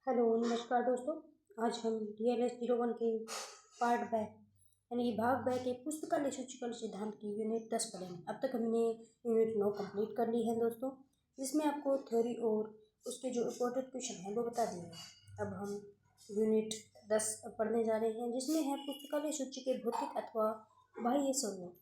Hello नमस्कार दोस्तों। आज हम DLS-01 के पार्ट बै यानी कि भाग बै के पुस्तकालय सूचीकरण सिद्धांत की यूनिट 10 पढ़ेंगे। अब तक हमने यूनिट 9 कंप्लीट कर ली है दोस्तों, जिसमें आपको थ्योरी और उसके जो इम्पोर्टेंट क्वेश्चन हैं वो बता दिए हैं। अब हम यूनिट 10 पढ़ने जा रहे हैं, जिसमें है पुस्तकालय सूची के भौतिक अथवा बाह्य स्वरूप।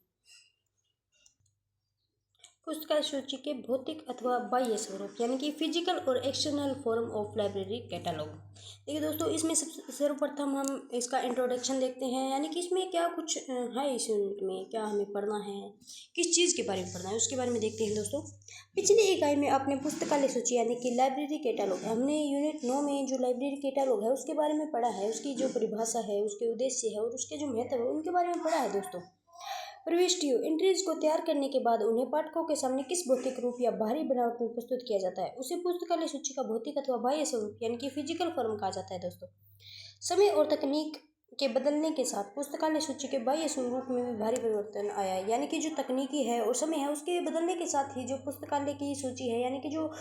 पुस्तकालय सूची के भौतिक अथवा बाह्य स्वरूप यानी कि फिजिकल और external form of library catalogue. देखिए दोस्तों, इसमें सर्वप्रथम हम इसका इंट्रोडक्शन देखते हैं, यानी कि इसमें क्या कुछ है, इस यूनिट में क्या हमें पढ़ना है, किस चीज़ के बारे में पढ़ना है, उसके बारे में देखते हैं दोस्तों। पिछली इकाई में आपने पुस्तकालय सूची यानी कि लाइब्रेरी कैटलॉग, हमने यूनिट 9 में जो लाइब्रेरी कैटलॉग है उसके बारे में पढ़ा है, उसकी जो परिभाषा है, उसके उद्देश्य है और उसके जो महत्व है उनके बारे में पढ़ा है दोस्तों। प्रविष्टियों एंट्रीज को तैयार करने के बाद उन्हें पाठकों के सामने किस भौतिक रूप या बाहरी बनावट में प्रस्तुत किया जाता है, उसे पुस्तकालय सूची का भौतिक अथवा बाह्य स्वरूप यानी कि फिजिकल फॉर्म कहा जाता है दोस्तों। समय और तकनीक के बदलने के साथ पुस्तकालय सूची के बाह्य स्वरूप में भी भारी परिवर्तन आया है, यानी कि जो तकनीकी है और समय है उसके बदलने के साथ ही जो पुस्तकालय की सूची है यानी कि जो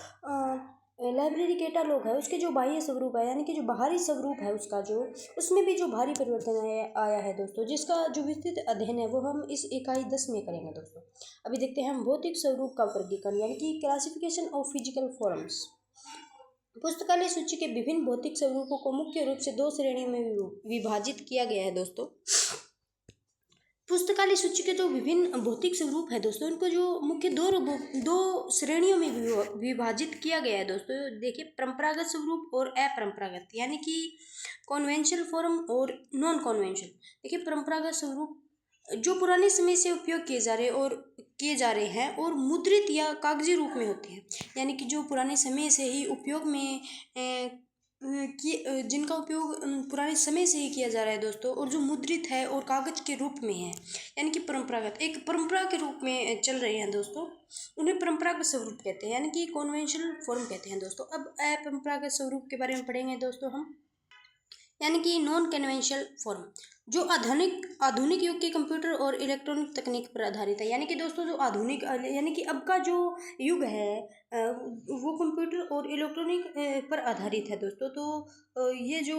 लाइब्रेरी कैटलॉग है उसके जो बाह्य स्वरूप है यानी कि जो बाहरी स्वरूप है उसका जो उसमें भी जो भारी परिवर्तन आया है दोस्तों, जिसका जो विस्तृत अध्ययन है वो हम इस इकाई 10 में करेंगे दोस्तों। अभी देखते हैं हम भौतिक स्वरूप का वर्गीकरण यानी कि क्लासिफिकेशन ऑफ फिजिकल फॉर्म्स। पुस्तकालय सूची के विभिन्न भौतिक स्वरूपों को मुख्य रूप से दो श्रेणियों में विभाजित किया गया है दोस्तों। पुस्तकालय सूची के जो विभिन्न भौतिक स्वरूप है दोस्तों, इनको जो मुख्य दो श्रेणियों में विभाजित किया गया है दोस्तों। देखिए, परंपरागत स्वरूप और अपरंपरागत यानी कि कॉन्वेंशनल फॉर्म और नॉन कॉन्वेंशनल। देखिए, परंपरागत स्वरूप जो पुराने समय से उपयोग किए जा रहे हैं और मुद्रित या कागजी रूप में होते हैं, यानी कि जो पुराने समय से ही उपयोग में जिनका उपयोग पुराने समय से ही किया जा रहा है दोस्तों, और जो मुद्रित है और कागज के रूप में है, यानी कि परंपरागत एक परंपरा के रूप में चल रहे हैं दोस्तों, उन्हें परंपरागत स्वरूप कहते हैं यानी कि कॉन्वेंशनल फॉर्म कहते हैं दोस्तों। अब अपरंपरागत स्वरूप के बारे में पढ़ेंगे दोस्तों हम, यानी कि नॉन कन्वेंशनल फॉर्म, जो आधुनिक युग के कंप्यूटर और इलेक्ट्रॉनिक तकनीक पर आधारित है। यानी कि दोस्तों जो आधुनिक यानी कि अब का जो युग है वो कंप्यूटर और इलेक्ट्रॉनिक पर आधारित है दोस्तों। तो ये जो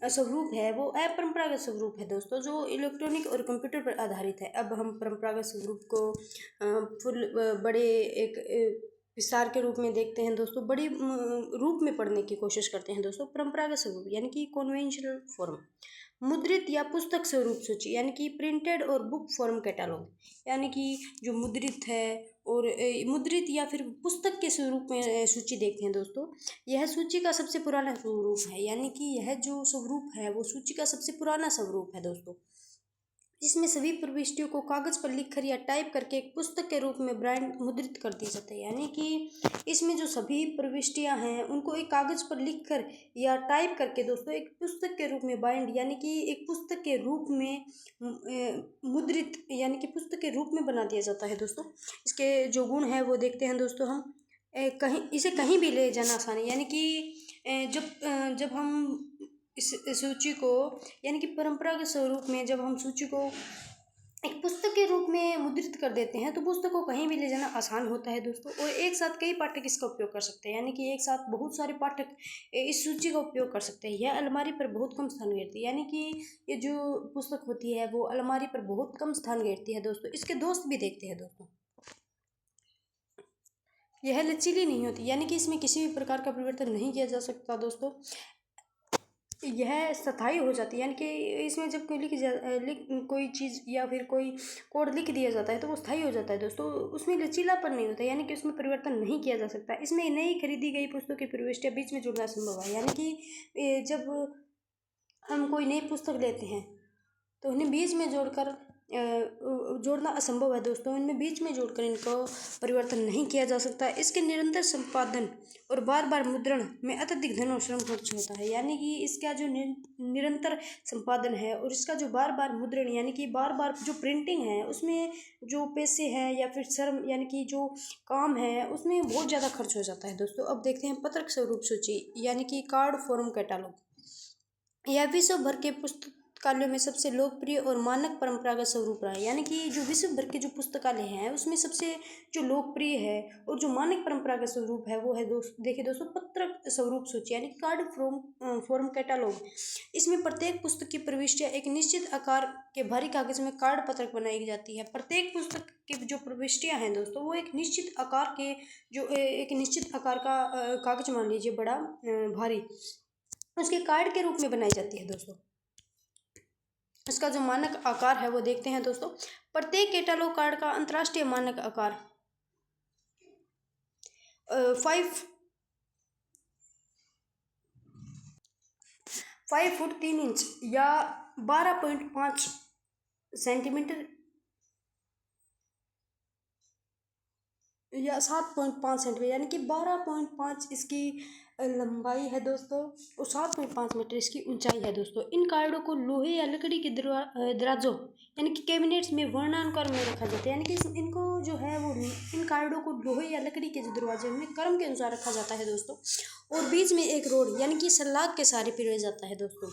स्वरूप है वो अपरंपरागत स्वरूप है दोस्तों, जो इलेक्ट्रॉनिक और कंप्यूटर पर आधारित है। अब हम परंपरागत स्वरूप को बड़े एक विस्तार के रूप में देखते हैं दोस्तों, बड़ी रूप में पढ़ने की कोशिश करते हैं दोस्तों। परंपरागत स्वरूप यानी कि कॉन्वेंशनल फॉर्म, मुद्रित या पुस्तक स्वरूप सूची यानी कि प्रिंटेड और बुक फॉर्म कैटलॉग, यानी कि जो मुद्रित है और मुद्रित या फिर पुस्तक के स्वरूप में सूची देखते हैं दोस्तों। यह सूची का सबसे पुराना स्वरूप है, यानी कि यह जो स्वरूप है वो सूची का सबसे पुराना स्वरूप है दोस्तों, जिसमें सभी प्रविष्टियों को कागज पर लिखकर या टाइप करके एक पुस्तक के रूप में ब्रांड मुद्रित कर दी जाती है। यानी कि इसमें जो सभी प्रविष्टियां हैं उनको एक कागज पर लिखकर या टाइप करके दोस्तों एक पुस्तक के रूप में बाइंड यानी कि एक पुस्तक के रूप में मुद्रित यानी कि पुस्तक के रूप में बना दिया जाता है दोस्तों। इसके जो गुण है वो देखते हैं दोस्तों हम। इसे कहीं भी ले जाना आसानी, यानी कि जब हम इस सूची को यानी कि परंपरागत स्वरूप में जब हम सूची को एक पुस्तक के रूप में मुद्रित कर देते हैं तो पुस्तक को कहीं भी ले जाना आसान होता है दोस्तों, और एक साथ कई पाठक इसका उपयोग कर सकते हैं, यानी कि एक साथ बहुत सारे पाठक इस सूची का उपयोग कर सकते हैं। यह अलमारी पर बहुत कम स्थान घेरती है, यानी कि ये जो पुस्तक होती है वो अलमारी पर बहुत कम स्थान घेरती है दोस्तों। इसके दोस्त भी देखते हैं दोस्तों, यह लचीली नहीं होती, यानी कि इसमें किसी भी प्रकार का परिवर्तन नहीं किया जा सकता दोस्तों। यह स्थायी हो जाती है, यानी कि इसमें जब कोई चीज़ या फिर कोई कोड लिख दिया जाता है तो वो स्थायी हो जाता है दोस्तों, उसमें लचीलापन नहीं होता, यानी कि उसमें परिवर्तन नहीं किया जा सकता। इसमें नई खरीदी गई पुस्तकों की प्रविष्टियाँ बीच में जुड़ना संभव है, यानी कि जब हम कोई नई पुस्तक लेते हैं तो उन्हें बीच में जोड़ना असंभव है दोस्तों, इनमें बीच में जोड़कर इनको परिवर्तन नहीं किया जा सकता। इसके निरंतर संपादन और बार बार मुद्रण में अत्यधिक धन और श्रम खर्च होता है, यानी कि इसका जो निरंतर संपादन है और इसका जो बार बार मुद्रण यानी कि बार बार जो प्रिंटिंग है उसमें जो पैसे हैं या फिर श्रम यानी कि जो काम है उसमें बहुत ज़्यादा खर्च हो जाता है दोस्तों। अब देखते हैं पत्रक स्वरूप सूची यानी कि कार्ड फॉर्म कैटालॉग। यह विश्व भर के पुस्तकालय पुस्तकालयों में सबसे लोकप्रिय और मानक परंपरागत स्वरूप रहा है। यानी कि जो विश्व भर के जो पुस्तकालय हैं उसमें सबसे जो लोकप्रिय है और जो मानक परंपरागत स्वरूप है वो है देखिए दोस्तों, पत्रक स्वरूप सूची यानी कार्ड फॉर्म कैटालॉग। इसमें प्रत्येक पुस्तक की प्रविष्टियाँ एक निश्चित आकार के भारी कागज में कार्ड पत्रक बनाई जाती है। प्रत्येक पुस्तक की जो प्रविष्टियाँ हैं दोस्तों वो एक निश्चित आकार के एक निश्चित आकार का कागज मान लीजिए, बड़ा भारी, उसके कार्ड के रूप में बनाई जाती है दोस्तों। इसका जो मानक आकार है वो देखते हैं दोस्तों। प्रत्येक कैटालॉग कार्ड का अंतर्राष्ट्रीय मानक आकार 5 फुट 3 इंच या 12.5 सेंटीमीटर या 7.5 सेंटीमीटर, यानी कि 12.5 इसकी लंबाई है दोस्तों और 7.5 मीटर इसकी ऊंचाई है दोस्तों। इन कार्डों को लोहे या लकड़ी के दराजों यानी कि कैबिनेट्स में वर्णानुक्रम में रखा जाता है। यानी कि इनको जो है वो इन कार्डों को लोहे या लकड़ी के जो दरवाजे में क्रम के अनुसार रखा जाता है दोस्तों। और बीच में एक रोड यानी कि सलाख के सहारे पिरोया जाता है दोस्तों।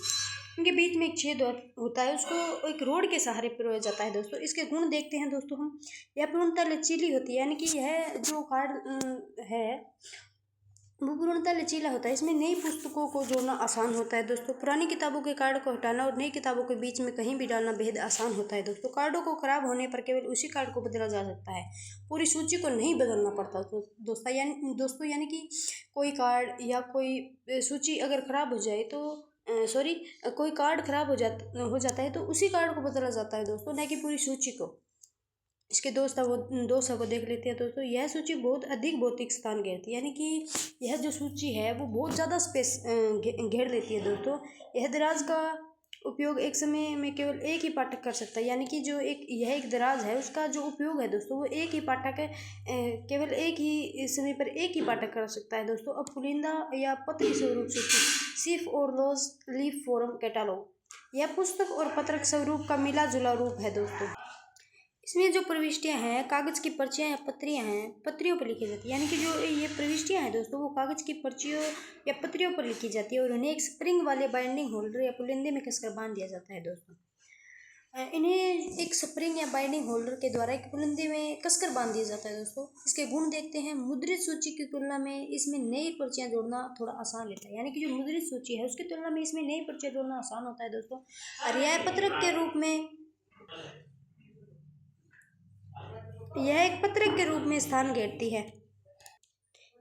इनके बीच में एक छेद होता है, उसको एक रोड के सहारे पिरोया जाता है दोस्तों। इसके गुण देखते हैं दोस्तों हम। यह पूर्णतः लचीली होती है, यानी कि यह जो कार्ड है वो पूर्णतः लचीला होता है। इसमें नई पुस्तकों को जोड़ना आसान होता है दोस्तों। पुरानी किताबों के कार्ड को हटाना और नई किताबों के बीच में कहीं भी डालना बेहद आसान होता है दोस्तों। कार्डों को खराब होने पर केवल उसी कार्ड को बदला जा सकता है, पूरी सूची को नहीं बदलना पड़ता दोस्तों। यानी कि कोई कार्ड या कोई सूची अगर खराब हो जाए तो कोई कार्ड खराब हो जाता है तो उसी कार्ड को बदला जाता है दोस्तों, न कि पूरी सूची को। इसके दोस्त है वो देख लेते हैं दोस्तों। यह सूची बहुत अधिक भौतिक स्थान घेरती है, यानी कि यह जो सूची है वो बहुत ज़्यादा स्पेस घेर लेती है दोस्तों। यह दराज का उपयोग एक समय में केवल एक ही पाठक कर सकता है, यानी कि जो एक दराज है उसका जो उपयोग है दोस्तों वो एक ही पाठक केवल एक ही समय पर एक ही पाठक कर सकता है दोस्तों। अब पुलिंदा या पत्र स्वरूप सूची, सिर्फ और लॉज लीफ फॉर्म कैटालॉग, यह पुस्तक और पत्रक स्वरूप का मिला जुला रूप है दोस्तों। इसमें जो प्रविष्टियाँ हैं कागज़ की पर्चियाँ या पत्रियाँ हैं, पत्रियों पर लिखी जाती है। यानी कि जो ये प्रविष्टियाँ हैं दोस्तों वो कागज़ की पर्चियों या पत्रियों पर लिखी जाती है और उन्हें एक स्प्रिंग वाले बाइंडिंग होल्डर या पुलिंदे में कसकर बांध दिया जाता है दोस्तों। इन्हें एक स्प्रिंग या बाइंडिंग होल्डर के द्वारा एक पुलिंदे में कसकर बांध दिया जाता है दोस्तों। इसके गुण देखते हैं। मुद्रित सूची की तुलना में इसमें नई पर्चियाँ जोड़ना थोड़ा आसान रहता है, यानी कि जो मुद्रित सूची है उसकी तुलना में इसमें नई पर्चियाँ जोड़ना आसान होता है दोस्तों। और यह पत्रक के रूप में यह एक पत्रक के रूप में स्थान घेरती है।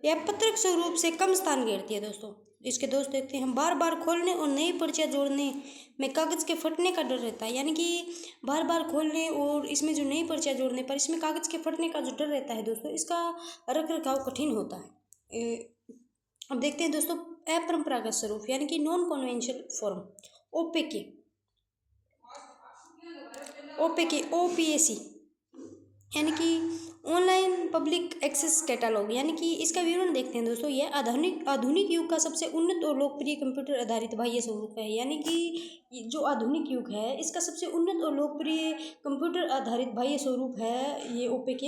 यह पत्रक स्वरूप से कम स्थान घेरती है दोस्तों। इसके दोस्त देखते हैं। बार बार खोलने और नई पर्चियाँ जोड़ने में कागज़ के फटने का डर रहता है, यानी कि बार बार खोलने और इसमें जो नई पर्चियाँ जोड़ने पर इसमें कागज़ के फटने का जो डर रहता है दोस्तों, इसका रख रखाव कठिन होता है। अब देखते हैं दोस्तों अपरंपरागत स्वरूप, यानी कि नॉन कन्वेंशनल फॉर्म, OPAC, यानी कि ऑनलाइन पब्लिक एक्सेस कैटालॉग। यानी कि इसका विवरण देखते हैं दोस्तों। यह आधुनिक युग का सबसे उन्नत और लोकप्रिय कंप्यूटर आधारित बाह्य स्वरूप है। यानी कि जो आधुनिक युग है इसका सबसे उन्नत और लोकप्रिय कंप्यूटर आधारित बाह्य स्वरूप है ये OPAC।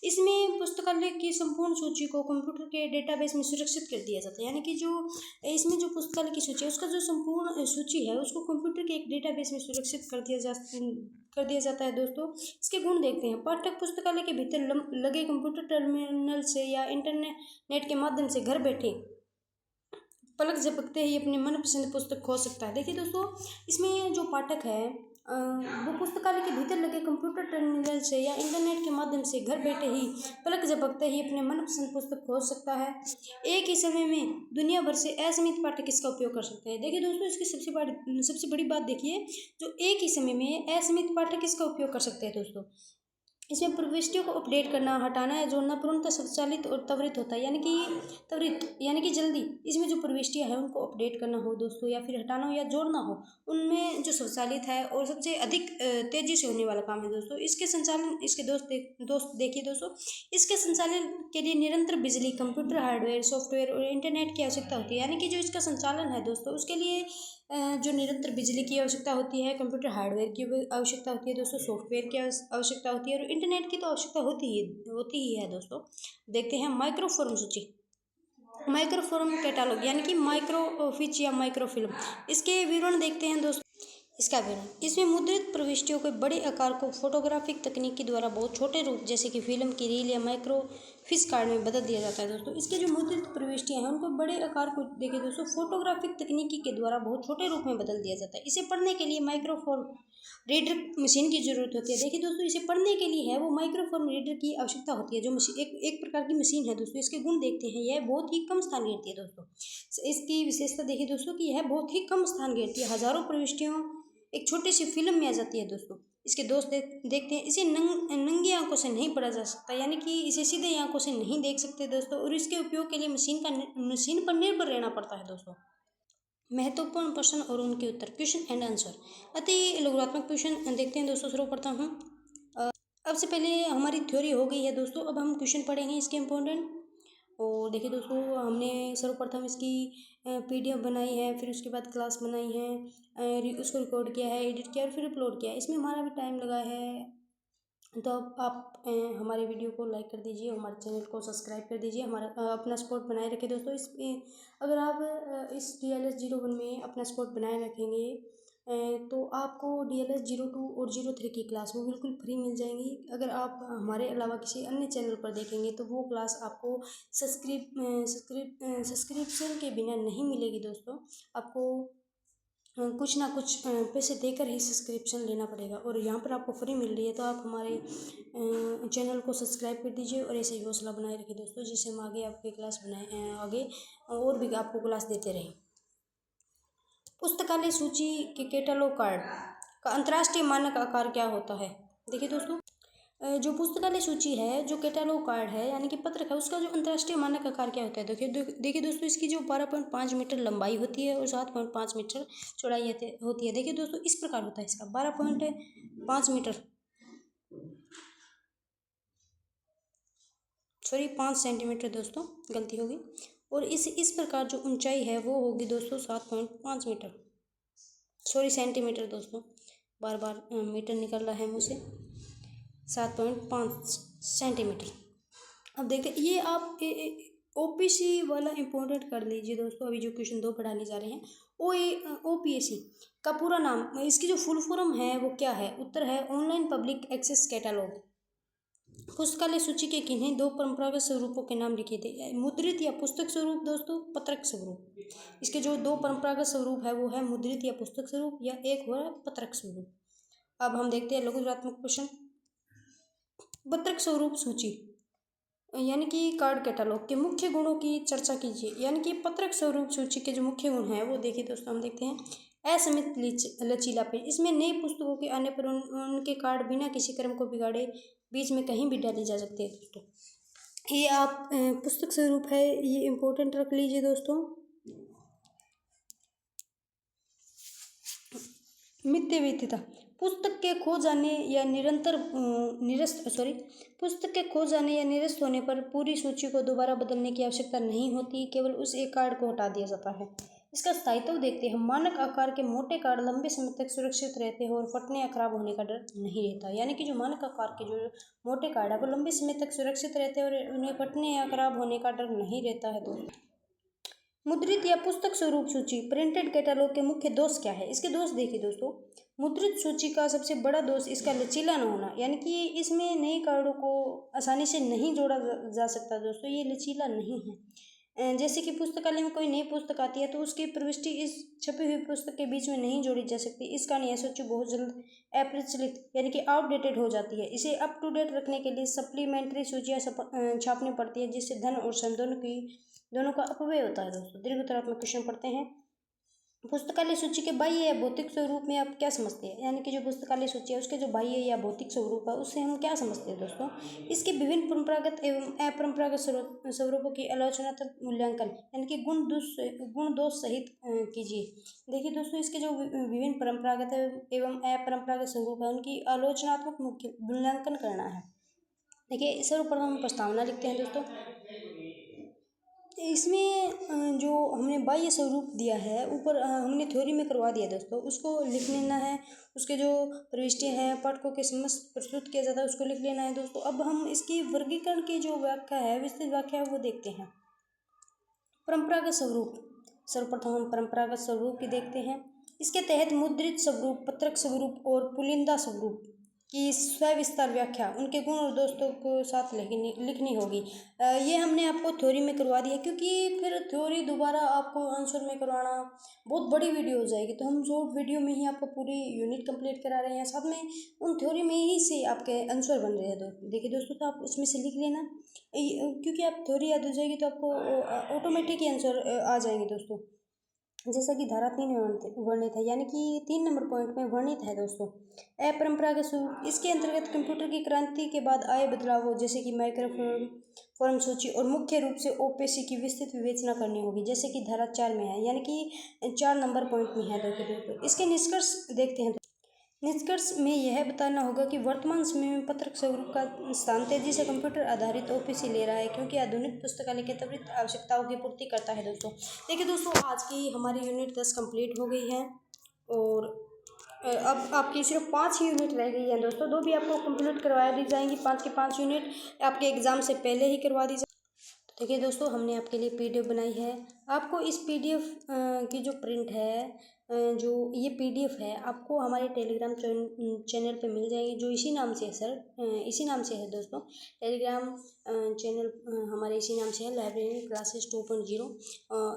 इसमें पुस्तकालय की संपूर्ण सूची को कंप्यूटर के डेटाबेस में सुरक्षित कर दिया जाता है। यानी कि जो इसमें जो पुस्तकालय की सूची है उसका जो संपूर्ण सूची है उसको कंप्यूटर के एक डेटाबेस में सुरक्षित कर दिया जाता है दोस्तों। इसके गुण देखते हैं। पाठक पुस्तकालय के भीतर लगे कंप्यूटर टर्मिनल से या इंटरनेट के माध्यम से घर बैठे पलक झपकते ही अपनी मनपसंद पुस्तक खोज सकता है। देखिए दोस्तों, इसमें जो पाठक है वो पुस्तकालय के भीतर लगे कंप्यूटर टर्मिनल से या इंटरनेट के माध्यम से घर बैठे ही पलक झपकते ही अपने मनपसंद पुस्तक खोज सकता है। एक ही समय में दुनिया भर से असीमित पाठक इसका उपयोग कर सकते हैं। देखिए दोस्तों, इसकी सबसे बड़ी बात देखिए, जो एक ही समय में असीमित पाठक इसका उपयोग कर सकते हैं दोस्तों। इसमें प्रविष्टियों को अपडेट करना, हटाना या जोड़ना पूर्णतः स्वचालित और त्वरित होता है, यानी कि जल्दी इसमें जो प्रविष्टियाँ हैं उनको अपडेट करना हो दोस्तों या फिर हटाना हो या जोड़ना हो, उनमें जो स्वचालित है और सबसे अधिक तेज़ी से होने वाला काम है दोस्तों। इसके संचालन इसके दोस्त देखिए दोस्तों, इसके संचालन के लिए निरंतर बिजली, कंप्यूटर हार्डवेयर, सॉफ्टवेयर और इंटरनेट की आवश्यकता होती है। यानी कि जो इसका संचालन है दोस्तों उसके लिए जो निरंतर बिजली की आवश्यकता होती है, कंप्यूटर हार्डवेयर की आवश्यकता होती है दोस्तों, सॉफ्टवेयर की आवश्यकता होती है और इंटरनेट की तो आवश्यकता होती ही है दोस्तों। देखते हैं माइक्रोफॉर्म सूची, माइक्रोफॉर्म कैटालॉग, यानी कि माइक्रोफिच या माइक्रोफिल्म। इसके विवरण देखते हैं दोस्तों। इसका विवरण, इसमें मुद्रित प्रविष्टियों के बड़े आकार को फोटोग्राफिक तकनीक के द्वारा बहुत छोटे रूप जैसे कि फिल्म की रील या माइक्रोफिश कार्ड में बदल दिया जाता है दोस्तों। इसके जो मुद्रित प्रविष्टियां हैं उनको बड़े आकार को देखिए दोस्तों फोटोग्राफिक तकनीकी के द्वारा बहुत छोटे रूप में बदल दिया जाता है। इसे पढ़ने के लिए माइक्रोफोन रीडर मशीन की जरूरत होती है। देखिए दोस्तों, इसे पढ़ने के लिए है वो माइक्रोफोन रीडर की आवश्यकता होती है, जो मशीन एक प्रकार की मशीन है दोस्तों। इसके गुण देखते हैं, यह बहुत ही कम स्थान घेरती है दोस्तों। इसकी विशेषता देखिए दोस्तों कि यह बहुत ही कम स्थान घेरती है, हजारों प्रविष्टियों एक छोटी सी फिल्म में आ जाती है दोस्तों। इसके दोस्त देखते हैं, इसे नंगी आंखों से नहीं पढ़ा जा सकता, यानी कि इसे सीधे आंखों से नहीं देख सकते दोस्तों, और इसके उपयोग के लिए मशीन पर निर्भर रहना पड़ता है दोस्तों। महत्वपूर्ण प्रश्न और उनके उत्तर, क्वेश्चन एंड आंसर। अति लघुरात्मक क्वेश्चन देखते हैं दोस्तों, शुरू करता हूँ। अब से पहले हमारी थ्योरी हो गई है दोस्तों, अब हम क्वेश्चन पढ़ेंगे इसके इम्पोर्टेंट। और देखिए दोस्तों, हमने सर्वप्रथम इसकी पीडीएफ बनाई है, फिर उसके बाद क्लास बनाई है, उसको रिकॉर्ड किया है, एडिट किया और फिर अपलोड किया है। इसमें हमारा भी टाइम लगा है, तो आप हमारे वीडियो को लाइक कर दीजिए, हमारे चैनल को सब्सक्राइब कर दीजिए, हमारा अपना सपोर्ट बनाए रखें दोस्तों। अगर आप इस DLS 01 में अपना सपोर्ट बनाए रखेंगे तो आपको DLS 02 और 03 की क्लास वो बिल्कुल फ्री मिल जाएंगी। अगर आप हमारे अलावा किसी अन्य चैनल पर देखेंगे तो वो क्लास आपको सब्सक्रिप्शन के बिना नहीं मिलेगी दोस्तों। आपको कुछ ना कुछ पैसे देकर ही सब्सक्रिप्शन लेना पड़ेगा, और यहाँ पर आपको फ्री मिल रही है, तो आप हमारे चैनल को सब्सक्राइब कर दीजिए और ऐसे ही हौसला बनाए रखिए दोस्तों, जिससे हम आगे आपकी क्लास बनाए आगे और भी आपको क्लास देते रहें। पुस्तकालय सूची के कैटलॉग कार्ड का अंतर्राष्ट्रीय मानक आकार क्या होता है? देखिए दोस्तों, जो पुस्तकालय सूची है, जो कैटलॉग कार्ड है यानी कि पत्रक है, उसका जो अंतर्राष्ट्रीय मानक आकार क्या होता है? देखिए दोस्तों, इसकी जो 12.5 मीटर लंबाई होती है और 7.5 मीटर चौड़ाई होती है। देखिए दोस्तों, इस प्रकार होता है इसका 12.5 मीटर, सॉरी 5 सेंटीमीटर दोस्तों, गलती होगी। और इस प्रकार जो ऊंचाई है वो होगी दोस्तों 7.5 मीटर, सॉरी सेंटीमीटर दोस्तों, बार बार मीटर निकल रहा है मुझसे, 7.5 सेंटीमीटर। अब देखते हैं, ये आप OPC वाला इम्पोर्टेंट कर लीजिए दोस्तों। अभी जो क्वेश्चन 2 पढ़ाने जा रहे हैं, OPSC का पूरा नाम, इसकी जो फुल फॉर्म है वो क्या है? उत्तर है ऑनलाइन पब्लिक एक्सेस कैटलॉग। पुस्तकालय सूची के किन्हीं 2 परंपरागत स्वरूपों के नाम लिखे थे? मुद्रित या पुस्तक स्वरूप दोस्तों, पत्रक स्वरूप। इसके जो 2 परंपरागत स्वरूप है वो है मुद्रित या पुस्तक स्वरूप, या एक हो रहा है पत्रक स्वरूप। अब हम देखते हैं लघुरात्मक क्वेश्चन। पत्रक स्वरूप सूची यानी कि कार्ड कैटलॉग के मुख्य गुणों की चर्चा कीजिए। यानी कि पत्रक स्वरूप सूची के जो मुख्य गुण हैं वो देखिए दोस्तों, हम देखते हैं। असीमित लचीलापन, इसमें नई पुस्तकों के आने पर उनके कार्ड बिना किसी क्रम को बिगाड़े बीच में कहीं भी डाले जा सकते हैं दोस्तों। ये आप पुस्तक स्वरूप है, ये इम्पोर्टेंट रख लीजिए दोस्तों। मितव्ययिता, पुस्तक के खो जाने या पुस्तक के खो जाने या निरस्त होने पर पूरी सूची को दोबारा बदलने की आवश्यकता नहीं होती, केवल उस एक कार्ड को हटा दिया जाता है। इसका स्थायित्व देखते हैं। मानक आकार के मोटे कार्ड लंबे समय तक सुरक्षित रहते हैं और फटने या खराब होने का डर नहीं रहता। यानी कि जो मानक आकार के जो मोटे कार्ड है वो लंबे समय तक सुरक्षित रहते हैं और उन्हें फटने या खराब होने का डर नहीं रहता है दोस्तों। मुद्रित या पुस्तक स्वरूप सूची, प्रिंटेड कैटलॉग के मुख्य दोष क्या है? इसके दोष देखिए दोस्तों। मुद्रित सूची का सबसे बड़ा दोष इसका लचीला न होना, यानी कि इसमें नए कार्डों को आसानी से नहीं जोड़ा जा सकता दोस्तों, ये लचीला नहीं है। जैसे कि पुस्तकालय में कोई नई पुस्तक आती है तो उसकी प्रविष्टि इस छपी हुई पुस्तक के बीच में नहीं जोड़ी जा सकती। इस कारण यह सूची बहुत जल्द अप्रचलित यानी कि आउटडेटेड हो जाती है। इसे अप टू डेट रखने के लिए सप्लीमेंट्री सूचियाँ छापनी पड़ती है, जिससे धन और श्रम दोनों का अपव्यय होता है दोस्तों। दीर्घोत्तरात्मक क्वेश्चन पढ़ते हैं। पुस्तकालय सूची के बाह्य या भौतिक स्वरूप में आप क्या समझते हैं? यानी कि जो पुस्तकालय सूची है उसके जो बाह्य या भौतिक स्वरूप है उससे हम क्या समझते हैं दोस्तों? इसके विभिन्न परंपरागत एवं अपरंपरागत स्वरूपों की आलोचनात्मक मूल्यांकन यानी कि गुण दोष सहित कीजिए। देखिए दोस्तों, इसके जो विभिन्न परंपरागत एवं अपरंपरागत स्वरूप है उनकी आलोचनात्मक मूल्यांकन करना है। देखिए, सर्वप्रथम हम प्रस्तावना लिखते हैं दोस्तों। इसमें जो हमने बाह्य स्वरूप दिया है ऊपर हमने थ्योरी में करवा दिया दोस्तों, उसको लिख लेना है। उसके जो प्रविष्टियाँ हैं पाठकों के समक्ष प्रस्तुत किया जाता है उसको लिख लेना है दोस्तों। अब हम इसकी वर्गीकरण की जो व्याख्या है, विस्तृत व्याख्या है, वो देखते हैं। परंपरागत स्वरूप, सर्वप्रथम हम परंपरागत स्वरूप की देखते हैं। इसके तहत मुद्रित स्वरूप, पत्रक स्वरूप और पुलिंदा स्वरूप की सविस्तार व्याख्या उनके गुण और दोस्तों को साथ लिखनी होगी। ये हमने आपको थ्योरी में करवा दिया, क्योंकि फिर थ्योरी दोबारा आपको आंसर में करवाना बहुत बड़ी वीडियो हो जाएगी, तो हम शॉर्ट वीडियो में ही आपको पूरी यूनिट कंप्लीट करा रहे हैं, साथ में उन थ्योरी में ही से आपके आंसर बन रहे हैं। तो देखिए दोस्तों, तो आप उसमें से लिख लेना, क्योंकि आप थ्योरी याद हो जाएगी तो आपको ऑटोमेटिक ही आंसर आ जाएंगे दोस्तों। जैसा कि धारा 3 में वर्णित है, यानी कि 3 नंबर पॉइंट में वर्णित है दोस्तों, अपरंपरागत स्वरूप। इसके अंतर्गत कंप्यूटर की क्रांति के बाद आए बदलावों जैसे कि माइक्रोफॉर्म फॉर्म सूची और मुख्य रूप से ओपेसी की विस्तृत विवेचना करनी होगी, जैसे कि धारा 4 में है, यानी कि 4 नंबर पॉइंट में है दोस्तों। इसके निष्कर्ष देखते हैं। निष्कर्ष में यह बताना होगा कि वर्तमान समय में पत्रक स्वरूप का स्थान तेजी से कंप्यूटर आधारित ओपीसी ले रहा है, क्योंकि आधुनिक पुस्तकालय की त्वरित आवश्यकताओं की पूर्ति करता है दोस्तों। देखिए दोस्तों, आज की हमारी यूनिट 10 कंप्लीट हो गई है, और अब आपकी सिर्फ 5 यूनिट रह गई है दोस्तों। 2 भी आपको कंप्लीट करवा दी जाएंगी, 5 की 5 यूनिट आपके एग्ज़ाम से पहले ही करवा दी जाएगी। देखिए दोस्तों, हमने आपके लिए पीडीएफ बनाई है। आपको इस पीडीएफ की जो प्रिंट है, जो ये पीडीएफ है, आपको हमारे टेलीग्राम चैनल पे मिल जाएगी, जो इसी नाम से है सर, इसी नाम से है दोस्तों। टेलीग्राम चैनल हमारे इसी नाम से है, लाइब्रेरी क्लासेस 2.0।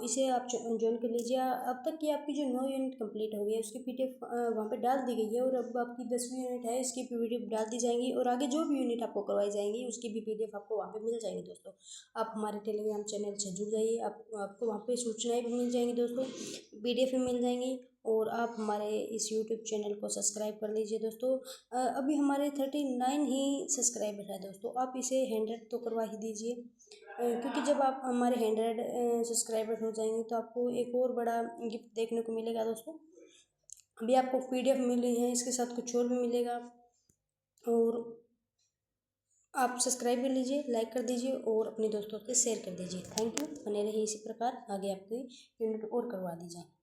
इसे आप ज्वाइन कर लीजिए। अब तक की आपकी जो 9 यूनिट कंप्लीट हो गई है, उसकी पीडीएफ वहाँ पे डाल दी गई है, और अब आपकी 10वीं यूनिट है, इसकी पीडीएफ डाल दी जाएंगी, और आगे जो भी यूनिट आपको करवाई जाएंगी उसकी भी पीडीएफ आपको वहाँ पे मिल जाएगी दोस्तों। आप हमारे टेलीग्राम चैनल से जुड़ जाइए, आपको वहाँ पे सूचनाएं भी मिल जाएंगी दोस्तों, पीडीएफ भी मिल जाएंगी, और आप हमारे इस यूट्यूब चैनल को सब्सक्राइब कर लीजिए दोस्तों। अभी हमारे 39 ही सब्सक्राइबर है दोस्तों, आप इसे 100 तो करवा ही दीजिए, क्योंकि जब आप हमारे 100 सब्सक्राइबर हो जाएंगे तो आपको एक और बड़ा गिफ्ट देखने को मिलेगा दोस्तों। अभी आपको पीडीएफ मिल रही है, इसके साथ कुछ और भी मिलेगा, और आप सब्सक्राइब कर लीजिए, लाइक कर दीजिए, और अपने दोस्तों से शेयर कर दीजिए। Thank you. बने रहिए इसी प्रकार, आगे आपकी यूनिट और करवा दी जाए।